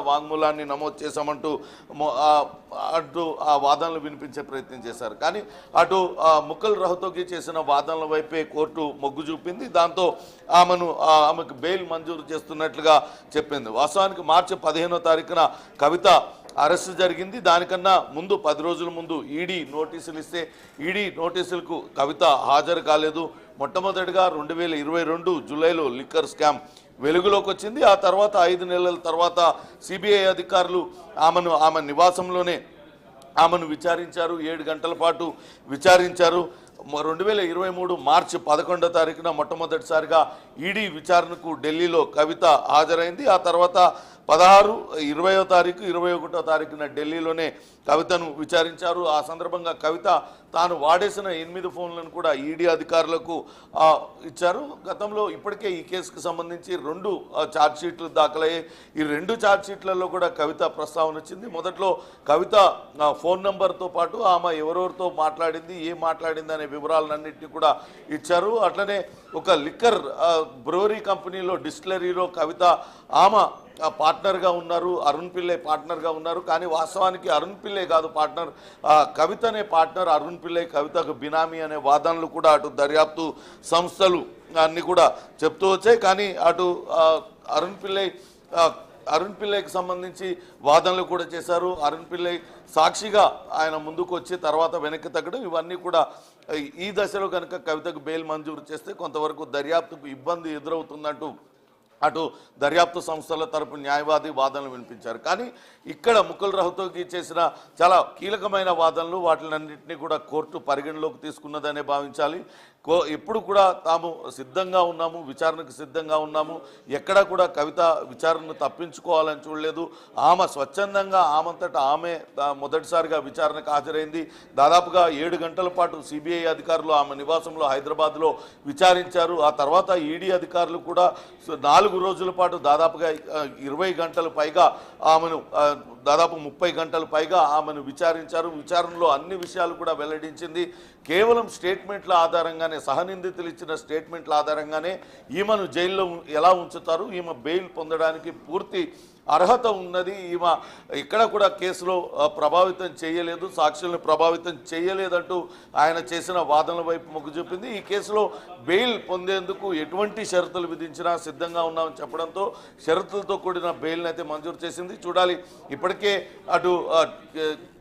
వాంగ్మూలాన్ని నమోదు చేశామంటూ అటు ఆ వాదనలు వినిపించే ప్రయత్నం చేశారు. కానీ అటు ముకుల్ రోహ్తగి చేసిన వాదనల వైపే కోర్టు మొగ్గు చూపింది. దాంతో ఆమెకు బెయిల్ మంజూరు చేస్తున్నట్లుగా చెప్పింది. వాస్తవానికి మార్చి 15వ తారీఖున కవిత అరెస్టు జరిగింది. దానికన్నా ముందు 10 రోజుల ముందు ఈడీ నోటీసులు ఇస్తే ఈడీ నోటీసులకు కవిత హాజరు కాలేదు. మొట్టమొదటిగా 2022 జూలైలో లిక్కర్ స్కామ్ వెలుగులోకి వచ్చింది. ఆ తర్వాత 5 నెలల తర్వాత సిబిఐ అధికారులు ఆమె నివాసంలోనే ఆమెను విచారించారు. 7 గంటల పాటు విచారించారు. 2023 మార్చి 11వ తారీఖున మొట్టమొదటిసారిగా ఈడీ విచారణకు ఢిల్లీలో కవిత హాజరైంది. ఆ తర్వాత 16, 20వ తారీఖు, 21వ తారీఖున ఢిల్లీలోనే కవితను విచారించారు. ఆ సందర్భంగా కవిత తాను వాడేసిన 8 ఫోన్లను కూడా ఈడీ అధికారులకు ఇచ్చారు. గతంలో ఇప్పటికే ఈ కేసుకు సంబంధించి 2 ఛార్జ్షీట్లు దాఖలయ్యాయి. ఈ 2 ఛార్జ్షీట్లలో కూడా కవిత ప్రస్తావన వచ్చింది. మొదట్లో కవిత ఫోన్ నెంబర్తో పాటు ఆమె ఎవరెవరితో మాట్లాడింది, ఏం మాట్లాడింది అనే వివరాలన్నింటినీ కూడా ఇచ్చారు. అట్లనే ఒక లిక్కర్ బ్రూవరీ కంపెనీలో డిస్టిలరీలో కవిత ఆమె పార్ట్నర్గా ఉన్నారు, అరుణ్ పిల్లై పార్ట్నర్గా ఉన్నారు. కానీ వాస్తవానికి అరుణ్ పిల్లై కాదు పార్ట్నర్, కవితనే పార్ట్నర్, అరుణ్ పిల్లై కవితకు బినామీ అనే వాదనలు కూడా అటు దర్యాప్తు సంస్థలు అన్నీ కూడా చెప్తూ వచ్చాయి. కానీ అటు అరుణ్ పిల్లైకి సంబంధించి వాదనలు కూడా చేశారు. అరుణ్ పిల్లై సాక్షిగా ఆయన ముందుకు వచ్చి తర్వాత వెనక్కి తగ్గడం, ఇవన్నీ కూడా ఈ దశలో కనుక కవితకు బెయిల్ మంజూరు చేస్తే కొంతవరకు దర్యాప్తుకు ఇబ్బంది ఎదురవుతుందంటూ అటు దర్యాప్తు సంస్థల తరపు న్యాయవాది వాదనలు వినిపించారు. కానీ ఇక్కడ ముకుల్ రోహ్తగి చేసిన చాలా కీలకమైన వాదనలు, వాటిలన్నింటినీ కూడా కోర్టు పరిగణలోకి తీసుకున్నదనే భావించాలి. ఎప్పుడు కూడా తాము సిద్ధంగా ఉన్నాము, విచారణకు సిద్ధంగా ఉన్నాము, ఎక్కడా కూడా కవిత విచారణను తప్పించుకోవాలని చూడలేదు. ఆమె స్వచ్ఛందంగా ఆమంతటా ఆమె మొదటిసారిగా విచారణకు హాజరైంది. దాదాపుగా 7 గంటల పాటు సిబిఐ అధికారులు ఆమె నివాసంలో హైదరాబాద్లో విచారించారు. ఆ తర్వాత ఈడీ అధికారులు కూడా 4 రోజుల పాటు దాదాపుగా 20 గంటలు పైగా ఆమెను దాదాపు 30 గంటలు పైగా ఆమెను విచారించారు. విచారణలో అన్ని విషయాలు కూడా వెల్లడించింది. కేవలం స్టేట్మెంట్ల ఆధారంగానే, సహనిందితులు ఇచ్చిన స్టేట్మెంట్ల ఆధారంగానే ఈమెను జైల్లో ఎలా ఉంచుతారు, ఈమె బెయిల్ పొందడానికి పూర్తి అర్హత ఉన్నది, ఈమె ఇక్కడ కూడా కేసులో ప్రభావితం చేయలేదు, సాక్షులను ప్రభావితం చేయలేదంటూ ఆయన చేసిన వాదనల వైపు మొగ్గు చూపింది. ఈ కేసులో బెయిల్ పొందేందుకు ఎటువంటి షరతులు విధించినా సిద్ధంగా ఉన్నామని చెప్పడంతో షరతులతో కూడిన బెయిల్ని అయితే మంజూరు చేసింది. చూడాలి. ఇప్పటికే అటు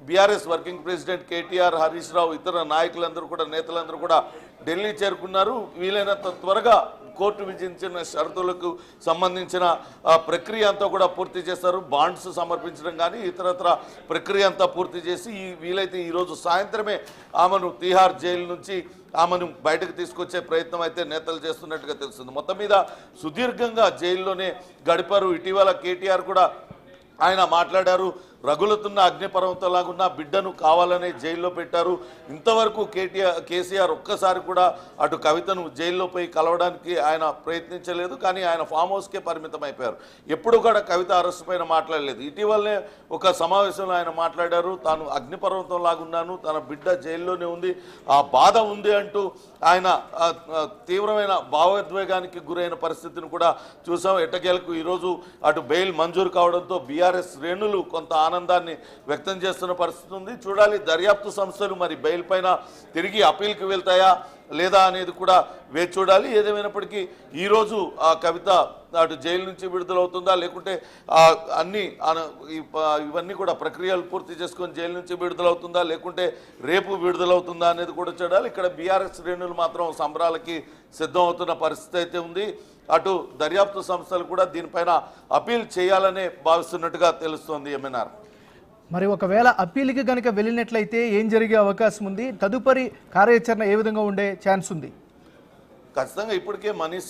BRS working president KTR, Harish Rao, ఇతర నాయకులందరూ కూడా, నేతలందరూ కూడా ఢిల్లీ చేరుకున్నారు. వీలైనంత త్వరగా కోర్టు విధించిన షరతులకు సంబంధించిన ప్రక్రియ అంతా కూడా పూర్తి చేస్తారు. బాండ్స్ సమర్పించడం కానీ ఇతరత్ర ప్రక్రియ అంతా పూర్తి చేసి వీలైతే ఈరోజు సాయంత్రమే ఆమెను తీహార్ జైలు నుంచి ఆమెను బయటకు తీసుకొచ్చే ప్రయత్నం అయితే నేతలు చేస్తున్నట్టుగా తెలుస్తుంది. మొత్తం మీద సుదీర్ఘంగా జైల్లోనే గడిపారు. ఇటీవల కేటీఆర్ కూడా ఆయన మాట్లాడారు. రగులుతున్న అగ్నిపర్వతంలాగున్న బిడ్డను కావాలనే జైల్లో పెట్టారు. ఇంతవరకు కేసీఆర్ ఒక్కసారి కూడా అటు కవితను జైల్లో పోయి కలవడానికి ఆయన ప్రయత్నించలేదు. కానీ ఆయన ఫామ్ హౌస్కే పరిమితం అయిపోయారు. ఎప్పుడు కూడా కవిత అరెస్టు పైన మాట్లాడలేదు. ఇటీవలనే ఒక సమావేశంలో ఆయన మాట్లాడారు. తాను అగ్నిపర్వతం లాగున్నాను, తన బిడ్డ జైల్లోనే ఉంది, ఆ బాధ ఉంది అంటూ ఆయన తీవ్రమైన భావోద్వేగానికి గురైన పరిస్థితిని కూడా చూసాం. ఎట్టకేలకు ఈరోజు అటు బెయిల్ మంజూరు కావడంతో బీఆర్ఎస్ శ్రేణులు కొంత ఆనందాన్ని వ్యక్తం చేస్తున్న పరిస్థితి ఉంది. చూడాలి దర్యాప్తు సంస్థలు మరి బెయిల్ పైన తిరిగి అప్పీల్కి వెళ్తాయా లేదా అనేది కూడా వేచి చూడాలి. ఏదేమైనప్పటికీ ఈరోజు ఆ కవిత అటు జైలు నుంచి విడుదలవుతుందా, లేకుంటే ఇవన్నీ కూడా ప్రక్రియలు పూర్తి చేసుకొని జైలు నుంచి విడుదలవుతుందా, లేకుంటే రేపు విడుదలవుతుందా అనేది కూడా చూడాలి. ఇక్కడ బీఆర్ఎస్ శ్రేణులు మాత్రం సంబరాలకి సిద్ధం అవుతున్న పరిస్థితి అయితే ఉంది. అటు దర్యాప్తు సంస్థలు కూడా దీనిపైన అప్పీల్ చేయాలనే భావిస్తున్నట్టుగా తెలుస్తోంది. ఎంఎన్ఆర్, మరి ఒకవేళ అప్పీల్కి కనుక వెళ్ళినట్లయితే ఏం జరిగే అవకాశం ఉంది? తదుపరి కార్యాచరణ ఏ విధంగా ఉండే ఛాన్స్ ఉంది? ఖచ్చితంగా ఇప్పటికే మనీష్